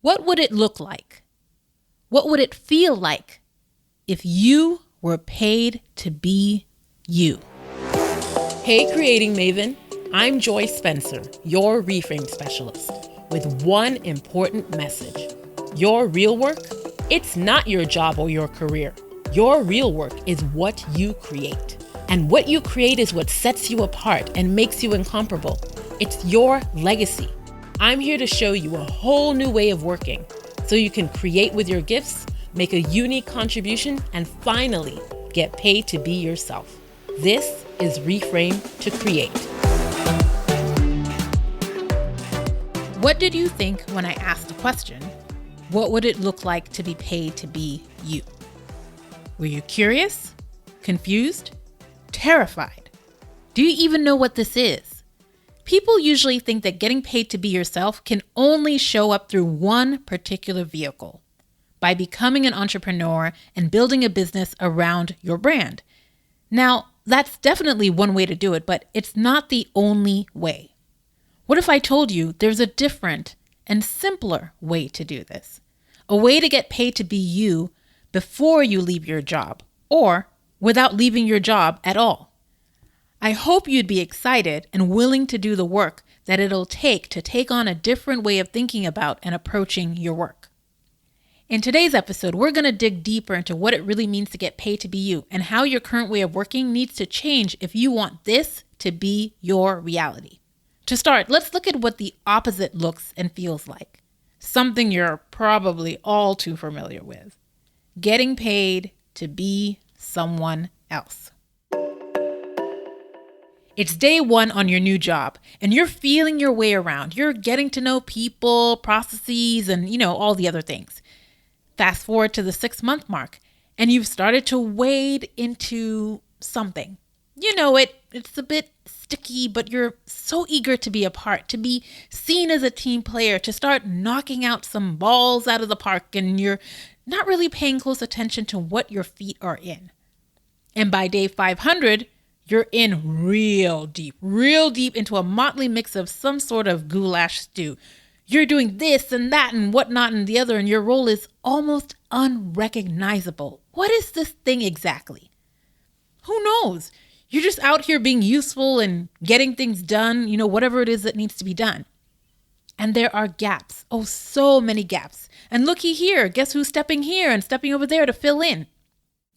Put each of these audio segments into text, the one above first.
What would it look like? What would it feel like if you were paid to be you? Hey, Creating Maven. I'm Joy Spencer, your reframe specialist, with one important message. Your real work, it's not your job or your career. Your real work is what you create. And what you create is what sets you apart and makes you incomparable. It's your legacy. I'm here to show you a whole new way of working so you can create with your gifts, make a unique contribution, and finally get paid to be yourself. This is Reframe to Create. What did you think when I asked the question, what would it look like to be paid to be you? Were you curious? Confused? Terrified? Do you even know what this is? People usually think that getting paid to be yourself can only show up through one particular vehicle, by becoming an entrepreneur and building a business around your brand. Now, that's definitely one way to do it, but it's not the only way. What if I told you there's a different and simpler way to do this? A way to get paid to be you before you leave your job, or without leaving your job at all. I hope you'd be excited and willing to do the work that it'll take to take on a different way of thinking about and approaching your work. In today's episode, we're going to dig deeper into what it really means to get paid to be you and how your current way of working needs to change if you want this to be your reality. To start, let's look at what the opposite looks and feels like. Something you're probably all too familiar with. Getting paid to be someone else. It's day one on your new job, and you're feeling your way around. You're getting to know people, processes, and all the other things. Fast forward to the 6-month mark, and you've started to wade into something. You know it. It's a bit sticky, but you're so eager to be a part, to be seen as a team player, to start knocking out some balls out of the park, and you're not really paying close attention to what your feet are in. And by day 500, you're in real deep into a motley mix of some sort of goulash stew. You're doing this and that and whatnot and the other, and your role is almost unrecognizable. What is this thing exactly? Who knows? You're just out here being useful and getting things done, whatever it is that needs to be done. And there are gaps. Oh, so many gaps. And looky here, guess who's stepping here and stepping over there to fill in?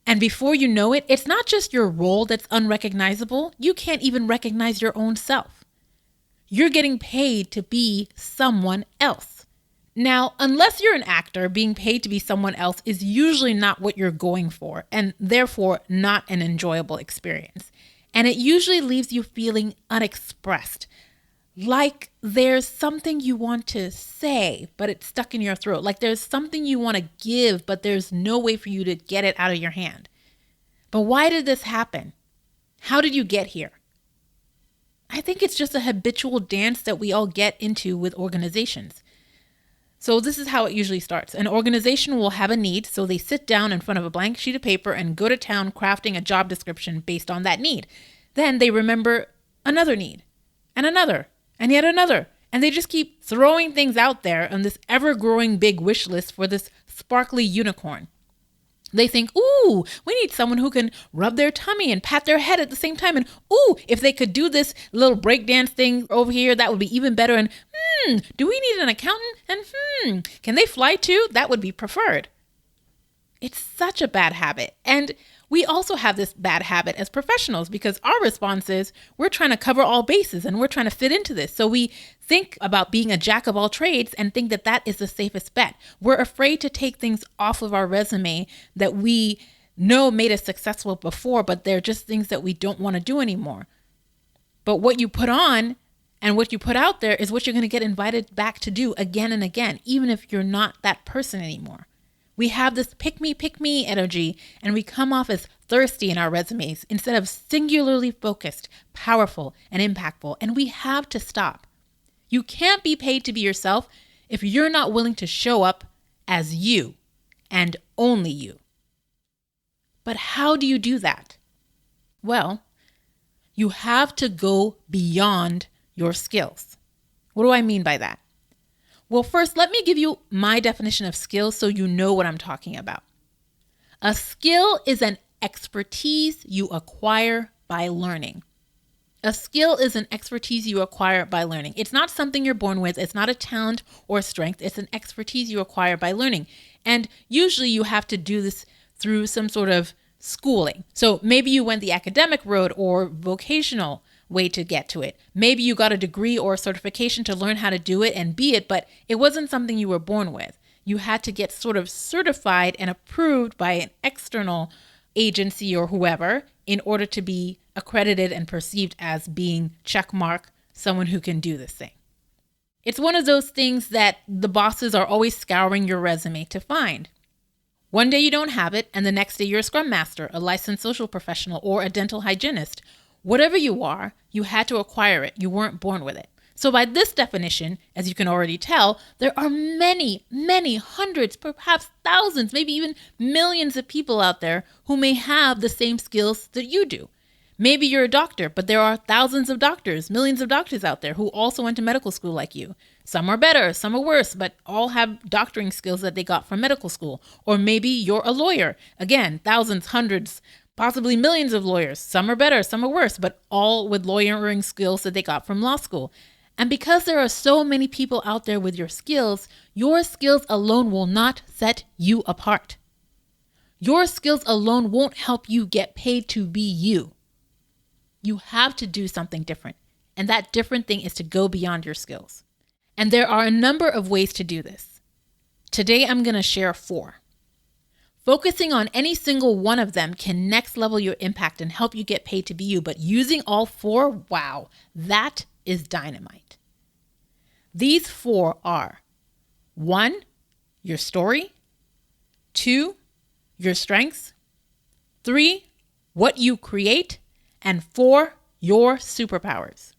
And before you know it, it's not just your role that's unrecognizable. You can't even recognize your own self. You're getting paid to be someone else. Now, unless you're an actor, being paid to be someone else is usually not what you're going for, and therefore not an enjoyable experience. And it usually leaves you feeling unexpressed, like there's something you want to say, but it's stuck in your throat. Like there's something you want to give, but there's no way for you to get it out of your hand. But why did this happen? How did you get here? I think it's just a habitual dance that we all get into with organizations. So this is how it usually starts. An organization will have a need, so they sit down in front of a blank sheet of paper and go to town crafting a job description based on that need. Then they remember another need, and another, and yet another. And they just keep throwing things out there on this ever-growing big wish list for this sparkly unicorn. They think, ooh, we need someone who can rub their tummy and pat their head at the same time. And ooh, if they could do this little breakdance thing over here, that would be even better. And do we need an accountant? And can they fly too? That would be preferred. It's such a bad habit. And we also have this bad habit as professionals because our response is we're trying to cover all bases and we're trying to fit into this. So we think about being a jack of all trades and think that that is the safest bet. We're afraid to take things off of our resume that we know made us successful before, but they're just things that we don't want to do anymore. But what you put on and what you put out there is what you're going to get invited back to do again and again, even if you're not that person anymore. We have this pick me energy, and we come off as thirsty in our resumes instead of singularly focused, powerful, and impactful. And we have to stop. You can't be paid to be yourself if you're not willing to show up as you and only you. But how do you do that? Well, you have to go beyond your skills. What do I mean by that? Well, first, let me give you my definition of skill so you know what I'm talking about. A skill is an expertise you acquire by learning. A skill is an expertise you acquire by learning. It's not something you're born with. It's not a talent or strength. It's an expertise you acquire by learning. And usually you have to do this through some sort of schooling. So maybe you went the academic road or vocational way to get to it. Maybe you got a degree or a certification to learn how to do it and be it, but it wasn't something you were born with. You had to get sort of certified and approved by an external agency or whoever in order to be accredited and perceived as being checkmark, someone who can do this thing. It's one of those things that the bosses are always scouring your resume to find. One day you don't have it, and the next day you're a scrum master, a licensed social professional, or a dental hygienist. Whatever you are, you had to acquire it. You weren't born with it. So by this definition, as you can already tell, there are many, many hundreds, perhaps thousands, maybe even millions of people out there who may have the same skills that you do. Maybe you're a doctor, but there are thousands of doctors, millions of doctors out there who also went to medical school like you. Some are better, some are worse, but all have doctoring skills that they got from medical school. Or maybe you're a lawyer. Again, thousands, hundreds, possibly millions of lawyers. Some are better, some are worse, but all with lawyering skills that they got from law school. And because there are so many people out there with your skills alone will not set you apart. Your skills alone won't help you get paid to be you. You have to do something different. And that different thing is to go beyond your skills. And there are a number of ways to do this. Today, I'm going to share 4. Focusing on any single one of them can next level your impact and help you get paid to be you. But using all 4, wow, that is dynamite. These 4 are 1, your story, 2, your strengths, 3, what you create, and 4, your superpowers.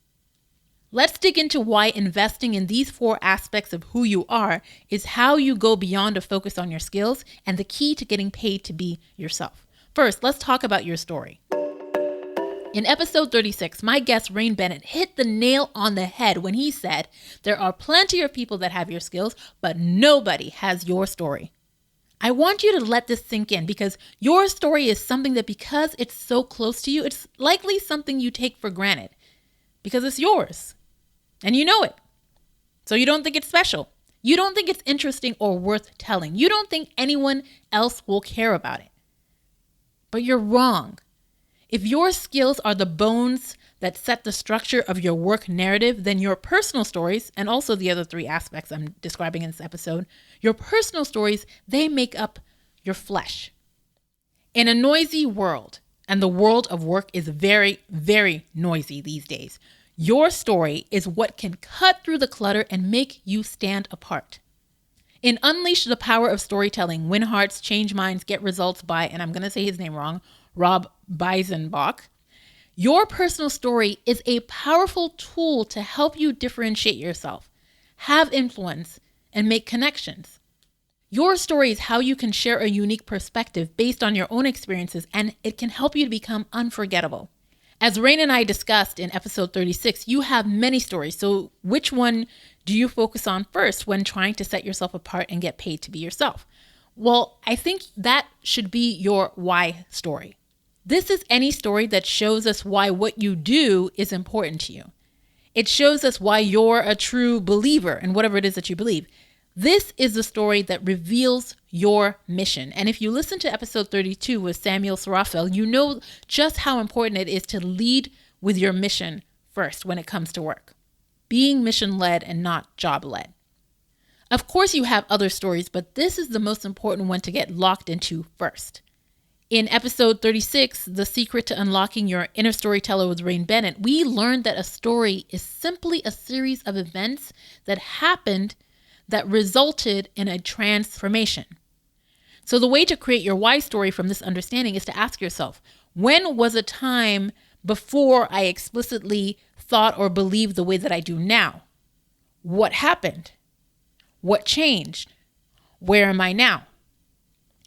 Let's dig into why investing in these 4 aspects of who you are is how you go beyond a focus on your skills and the key to getting paid to be yourself. First, let's talk about your story. In episode 36, my guest Rain Bennett hit the nail on the head when he said, there are plenty of people that have your skills, but nobody has your story. I want you to let this sink in because your story is something that because it's so close to you, it's likely something you take for granted because it's yours and you know it. So you don't think it's special. You don't think it's interesting or worth telling. You don't think anyone else will care about it. But you're wrong. If your skills are the bones that set the structure of your work narrative, then your personal stories, and also the other 3 aspects I'm describing in this episode, your personal stories, they make up your flesh. In a noisy world, and the world of work is very, very noisy these days, your story is what can cut through the clutter and make you stand apart. In Unleash the Power of Storytelling, Win Hearts, Change Minds, Get Results by, and I'm going to say his name wrong, Rob Beisenbach, your personal story is a powerful tool to help you differentiate yourself, have influence, and make connections. Your story is how you can share a unique perspective based on your own experiences, and it can help you to become unforgettable. As Rain and I discussed in episode 36, you have many stories. So which one do you focus on first when trying to set yourself apart and get paid to be yourself? Well, I think that should be your why story. This is any story that shows us why what you do is important to you. It shows us why you're a true believer in whatever it is that you believe. This is the story that reveals your mission. And if you listen to episode 32 with Samuel Sarafel, you know just how important it is to lead with your mission first when it comes to work. Being mission-led and not job-led. Of course, you have other stories, but this is the most important one to get locked into first. In episode 36, The Secret to Unlocking Your Inner Storyteller with Rain Bennett, we learned that a story is simply a series of events that happened that resulted in a transformation. So the way to create your why story from this understanding is to ask yourself, when was a time before I explicitly thought or believed the way that I do now? What happened? What changed? Where am I now?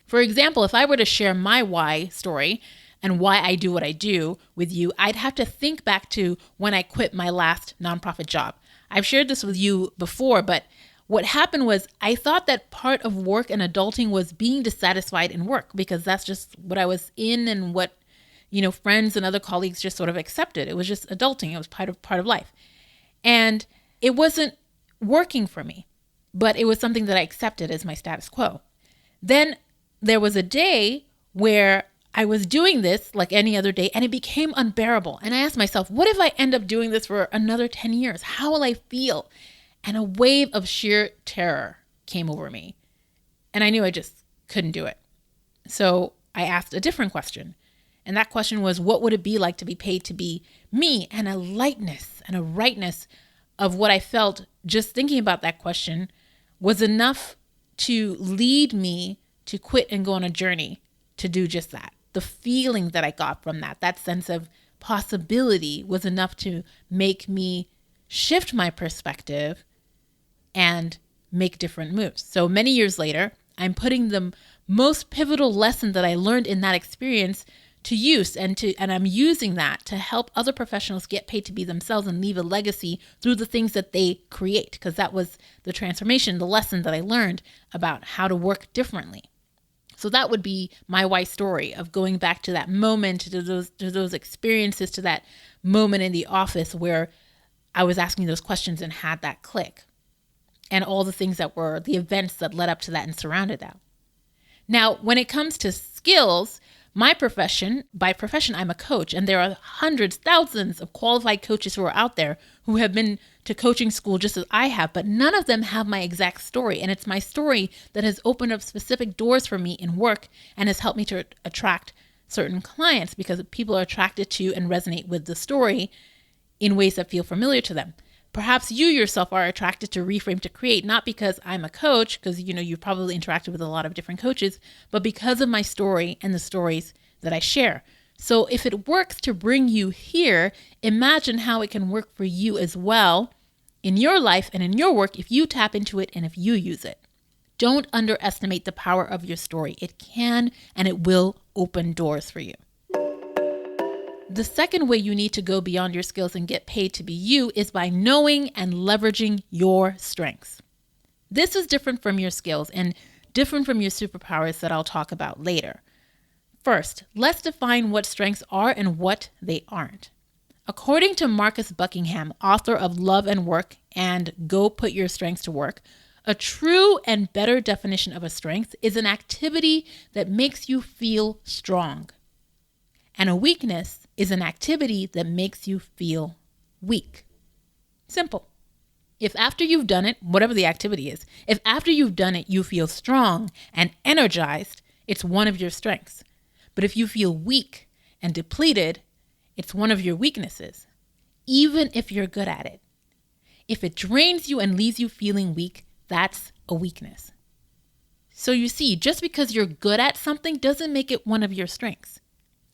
For example, if I were to share my why story and why I do what I do with you, I'd have to think back to when I quit my last nonprofit job. I've shared this with you before, but what happened was I thought that part of work and adulting was being dissatisfied in work because that's just what I was in and what, friends and other colleagues just sort of accepted. It was just adulting. It was part of life. And it wasn't working for me, but it was something that I accepted as my status quo. Then there was a day where I was doing this like any other day and it became unbearable. And I asked myself, what if I end up doing this for another 10 years? How will I feel? And a wave of sheer terror came over me. And I knew I just couldn't do it. So I asked a different question. And that question was, what would it be like to be paid to be me? And a lightness and a rightness of what I felt just thinking about that question was enough to lead me to quit and go on a journey to do just that. The feeling that I got from that sense of possibility was enough to make me shift my perspective and make different moves. So many years later, I'm putting the most pivotal lesson that I learned in that experience to use, and I'm using that to help other professionals get paid to be themselves and leave a legacy through the things that they create, because that was the transformation, the lesson that I learned about how to work differently. So that would be my why story of going back to that moment, to those experiences, to that moment in the office where I was asking those questions and had that click, and all the things that were the events that led up to that and surrounded that. Now, when it comes to skills, by profession, I'm a coach, and there are hundreds, thousands of qualified coaches who are out there who have been to coaching school just as I have, but none of them have my exact story. And it's my story that has opened up specific doors for me in work and has helped me to attract certain clients, because people are attracted to and resonate with the story in ways that feel familiar to them. Perhaps you yourself are attracted to Reframe to Create, not because I'm a coach, because you've probably interacted with a lot of different coaches, but because of my story and the stories that I share. So if it works to bring you here, imagine how it can work for you as well in your life and in your work if you tap into it and if you use it. Don't underestimate the power of your story. It can and it will open doors for you. The second way you need to go beyond your skills and get paid to be you is by knowing and leveraging your strengths. This is different from your skills and different from your superpowers that I'll talk about later. First, let's define what strengths are and what they aren't. According to Marcus Buckingham, author of Love and Work and Go Put Your Strengths to Work, a true and better definition of a strength is an activity that makes you feel strong. And a weakness is an activity that makes you feel weak. Simple. If after you've done it, whatever the activity is, if after you've done it you feel strong and energized, it's one of your strengths. But if you feel weak and depleted, it's one of your weaknesses, even if you're good at it. If it drains you and leaves you feeling weak, that's a weakness. So you see, just because you're good at something doesn't make it one of your strengths.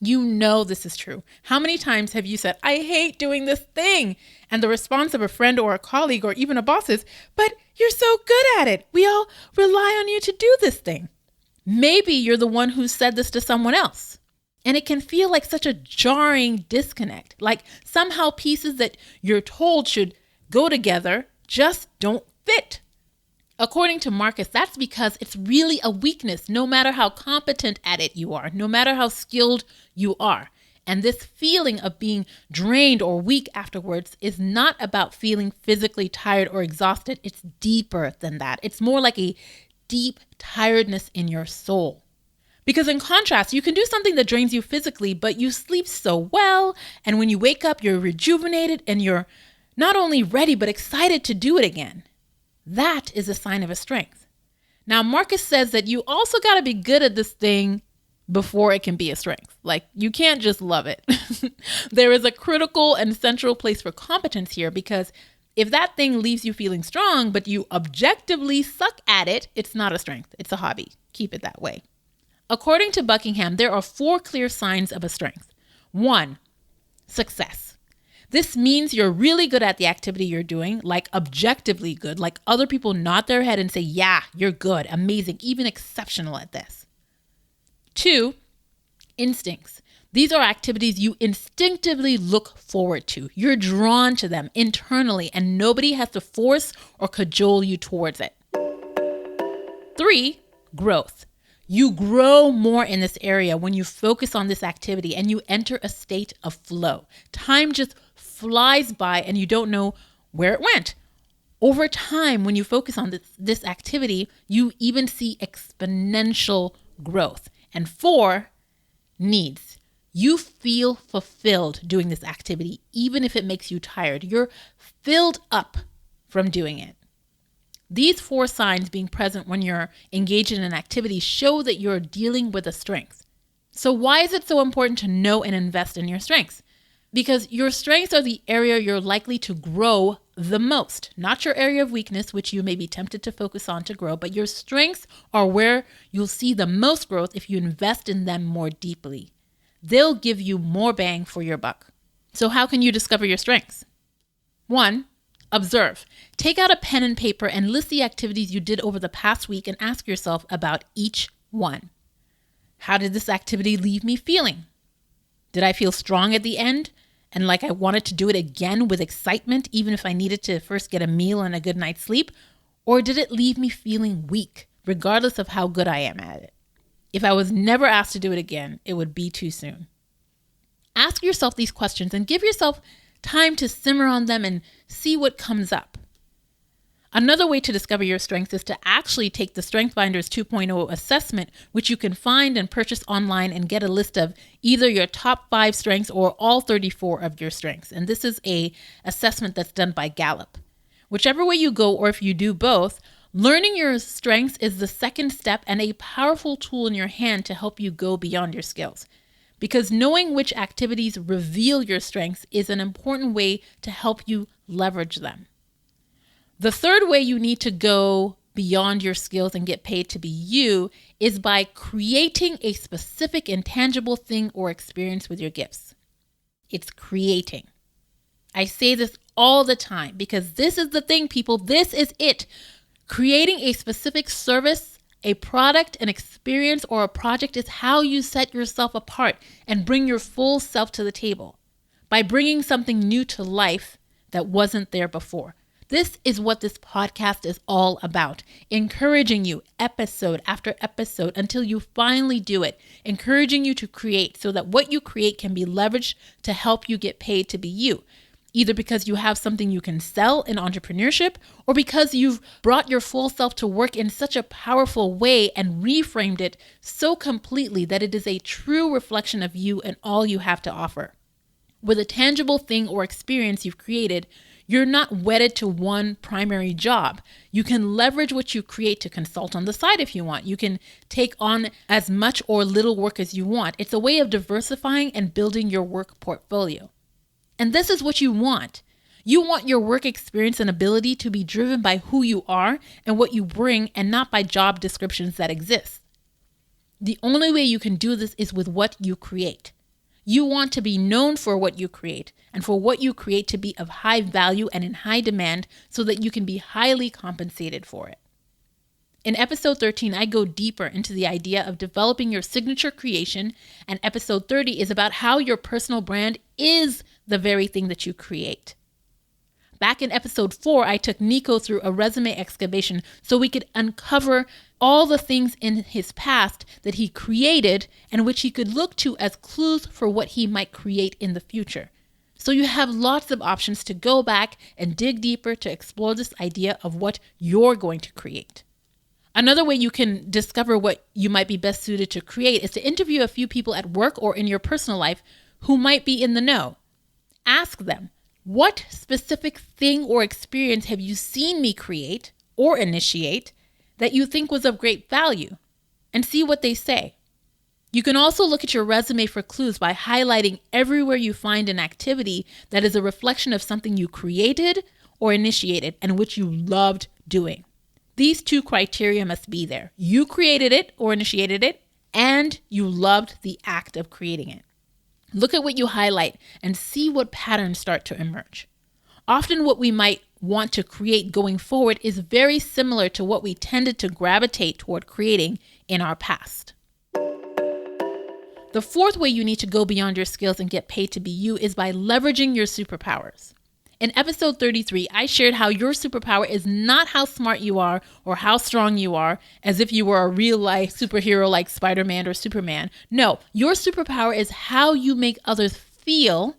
You know this is true. How many times have you said, I hate doing this thing? And the response of a friend or a colleague or even a boss is, but you're so good at it. We all rely on you to do this thing. Maybe you're the one who said this to someone else. And it can feel like such a jarring disconnect, like somehow pieces that you're told should go together just don't fit. According to Marcus, that's because it's really a weakness, no matter how competent at it you are, no matter how skilled you are. And this feeling of being drained or weak afterwards is not about feeling physically tired or exhausted. It's deeper than that. It's more like a deep tiredness in your soul. Because in contrast, you can do something that drains you physically, but you sleep so well. And when you wake up, you're rejuvenated and you're not only ready, but excited to do it again. That is a sign of a strength. Now, Marcus says that you also got to be good at this thing before it can be a strength. Like, you can't just love it. There is a critical and central place for competence here, because if that thing leaves you feeling strong, but you objectively suck at it, it's not a strength. It's a hobby. Keep it that way. According to Buckingham, there are 4 clear signs of a strength. 1, success. This means you're really good at the activity you're doing, like objectively good, like other people nod their head and say, yeah, you're good, amazing, even exceptional at this. 2, instincts. These are activities you instinctively look forward to. You're drawn to them internally, and nobody has to force or cajole you towards it. 3, growth. You grow more in this area when you focus on this activity and you enter a state of flow. Time just flies by and you don't know where it went. Over time, when you focus on this activity, you even see exponential growth. And 4, needs. You feel fulfilled doing this activity, even if it makes you tired. You're filled up from doing it. These 4 signs being present when you're engaged in an activity show that you're dealing with a strength. So why is it so important to know and invest in your strengths? Because your strengths are the area you're likely to grow the most, not your area of weakness, which you may be tempted to focus on to grow, but your strengths are where you'll see the most growth if you invest in them more deeply. They'll give you more bang for your buck. So how can you discover your strengths? 1, observe. Take out a pen and paper and list the activities you did over the past week and ask yourself about each one. How did this activity leave me feeling? Did I feel strong at the end and like I wanted to do it again with excitement, even if I needed to first get a meal and a good night's sleep? Or did it leave me feeling weak, regardless of how good I am at it? If I was never asked to do it again, it would be too soon. Ask yourself these questions and give yourself time to simmer on them and see what comes up. Another way to discover your strengths is to actually take the StrengthsFinders 2.0 assessment, which you can find and purchase online and get a list of either your top 5 strengths or all 34 of your strengths. And this is an assessment that's done by Gallup. Whichever way you go, or if you do both, learning your strengths is the second step and a powerful tool in your hand to help you go beyond your skills. Because knowing which activities reveal your strengths is an important way to help you leverage them. The third way you need to go beyond your skills and get paid to be you is by creating a specific intangible thing or experience with your gifts. It's creating. I say this all the time because this is the thing, people. This is it. Creating a specific service, a product, an experience, or a project is how you set yourself apart and bring your full self to the table by bringing something new to life that wasn't there before. This is what this podcast is all about, encouraging you episode after episode until you finally do it, encouraging you to create so that what you create can be leveraged to help you get paid to be you, either because you have something you can sell in entrepreneurship or because you've brought your full self to work in such a powerful way and reframed it so completely that it is a true reflection of you and all you have to offer. With a tangible thing or experience you've created, you're not wedded to one primary job. You can leverage what you create to consult on the side if you want. You can take on as much or little work as you want. It's a way of diversifying and building your work portfolio. And this is what you want. You want your work experience and ability to be driven by who you are and what you bring and not by job descriptions that exist. The only way you can do this is with what you create. You want to be known for what you create and for what you create to be of high value and in high demand so that you can be highly compensated for it. In episode 13, I go deeper into the idea of developing your signature creation, and episode 30 is about how your personal brand is the very thing that you create. Back in episode 4, I took Nico through a resume excavation so we could uncover all the things in his past that he created and which he could look to as clues for what he might create in the future. So you have lots of options to go back and dig deeper to explore this idea of what you're going to create. Another way you can discover what you might be best suited to create is to interview a few people at work or in your personal life who might be in the know. Ask them, what specific thing or experience have you seen me create or initiate that you think was of great value? And see what they say. You can also look at your resume for clues by highlighting everywhere you find an activity that is a reflection of something you created or initiated and which you loved doing. These 2 criteria must be there. You created it or initiated it, and you loved the act of creating it. Look at what you highlight and see what patterns start to emerge. Often what we might want to create going forward is very similar to what we tended to gravitate toward creating in our past. The fourth way you need to go beyond your skills and get paid to be you is by leveraging your superpowers. In episode 33, I shared how your superpower is not how smart you are or how strong you are, as if you were a real-life superhero like Spider-Man or Superman. No, your superpower is how you make others feel,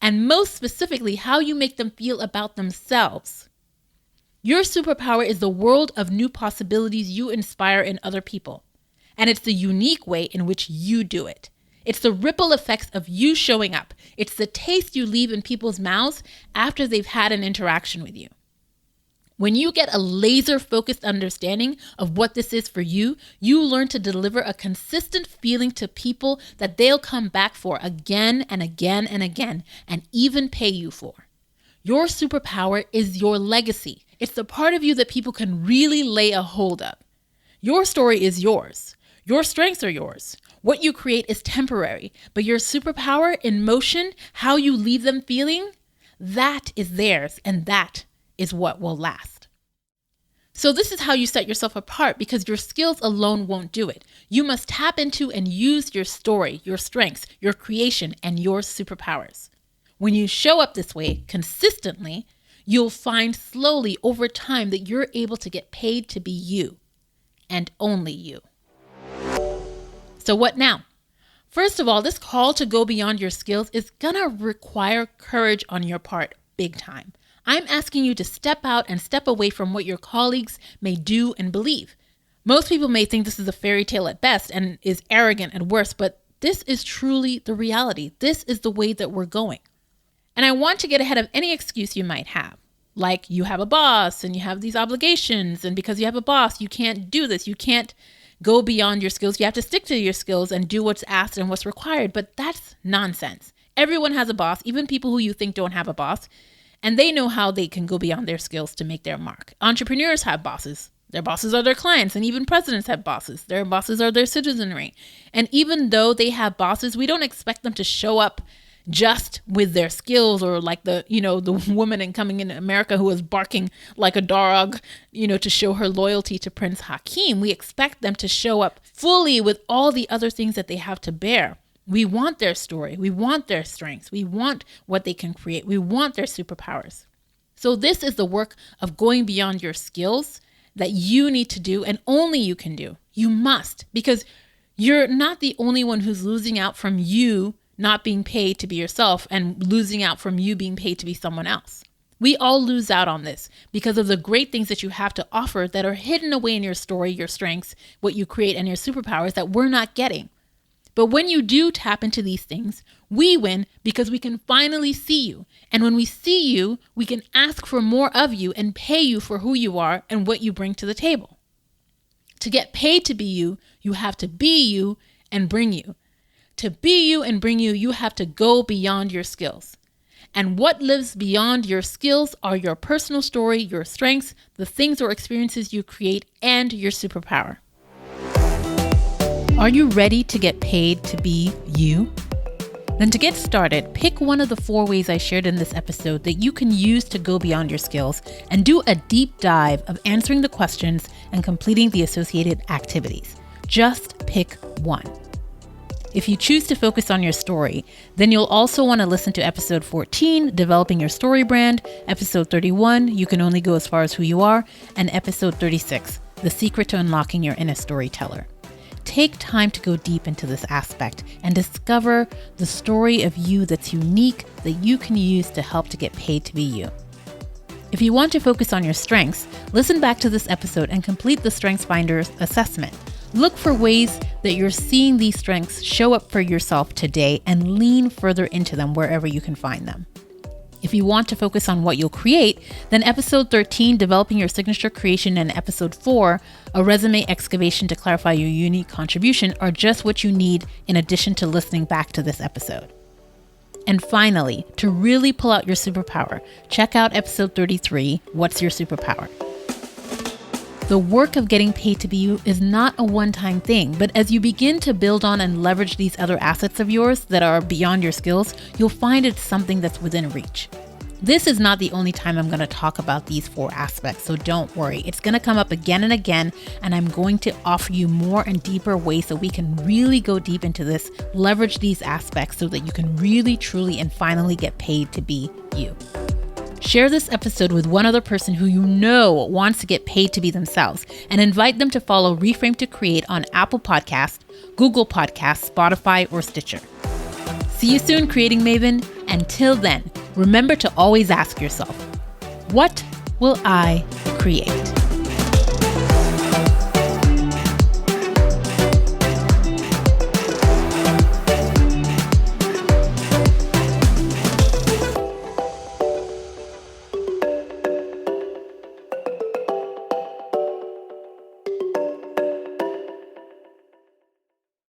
and most specifically, how you make them feel about themselves. Your superpower is the world of new possibilities you inspire in other people, and it's the unique way in which you do it. It's the ripple effects of you showing up. It's the taste you leave in people's mouths after they've had an interaction with you. When you get a laser-focused understanding of what this is for you, you learn to deliver a consistent feeling to people that they'll come back for again and again and again, and even pay you for. Your superpower is your legacy. It's the part of you that people can really lay a hold of. Your story is yours. Your strengths are yours. What you create is temporary, but your superpower in motion, how you leave them feeling, that is theirs, and that is what will last. So this is how you set yourself apart, because your skills alone won't do it. You must tap into and use your story, your strengths, your creation, and your superpowers. When you show up this way consistently, you'll find slowly over time that you're able to get paid to be you, and only you. So what now? First of all, this call to go beyond your skills is gonna require courage on your part, big time. I'm asking you to step out and step away from what your colleagues may do and believe. Most people may think this is a fairy tale at best and is arrogant at worst, but this is truly the reality. This is the way that we're going. And I want to get ahead of any excuse you might have. Like you have a boss and you have these obligations, and because you have a boss, you can't do this. You can't go beyond your skills. You have to stick to your skills and do what's asked and what's required. But that's nonsense. Everyone has a boss, even people who you think don't have a boss, and they know how they can go beyond their skills to make their mark. Entrepreneurs have bosses. Their bosses are their clients, and even presidents have bosses. Their bosses are their citizenry. And even though they have bosses, we don't expect them to show up just with their skills, or like the woman in Coming in America who was barking like a dog, to show her loyalty to Prince Hakeem. We expect them to show up fully with all the other things that they have to bear. We want their story. We want their strengths. We want what they can create. We want their superpowers. So this is the work of going beyond your skills that you need to do, and only you can do. You must, because you're not the only one who's losing out from you not being paid to be yourself and losing out from you being paid to be someone else. We all lose out on this because of the great things that you have to offer that are hidden away in your story, your strengths, what you create, and your superpowers that we're not getting. But when you do tap into these things, we win because we can finally see you. And when we see you, we can ask for more of you and pay you for who you are and what you bring to the table. To get paid to be you, you have to be you and bring you. To be you and bring you, you have to go beyond your skills. And what lives beyond your skills are your personal story, your strengths, the things or experiences you create, and your superpower. Are you ready to get paid to be you? Then to get started, pick one of the 4 ways I shared in this episode that you can use to go beyond your skills and do a deep dive of answering the questions and completing the associated activities. Just pick one. If you choose to focus on your story, then you'll also want to listen to episode 14, Developing Your Story Brand, episode 31, You Can Only Go As Far As Who You Are, and episode 36, The Secret to Unlocking Your Inner Storyteller. Take time to go deep into this aspect and discover the story of you that's unique that you can use to help to get paid to be you. If you want to focus on your strengths, listen back to this episode and complete the StrengthsFinders assessment. Look for ways that you're seeing these strengths show up for yourself today and lean further into them wherever you can find them. If you want to focus on what you'll create, then episode 13, Developing Your Signature Creation, and episode 4, A Resume Excavation to Clarify Your Unique Contribution, are just what you need in addition to listening back to this episode. And finally, to really pull out your superpower, check out episode 33, What's Your Superpower? The work of getting paid to be you is not a one-time thing, but as you begin to build on and leverage these other assets of yours that are beyond your skills, you'll find it's something that's within reach. This is not the only time I'm going to talk about these 4 aspects, so don't worry. It's going to come up again and again, and I'm going to offer you more and deeper ways so we can really go deep into this, leverage these aspects so that you can really, truly, and finally get paid to be you. Share this episode with one other person who you know wants to get paid to be themselves, and invite them to follow Reframe to Create on Apple Podcasts, Google Podcasts, Spotify, or Stitcher. See you soon, Creating Maven. Until then, remember to always ask yourself, what will I create?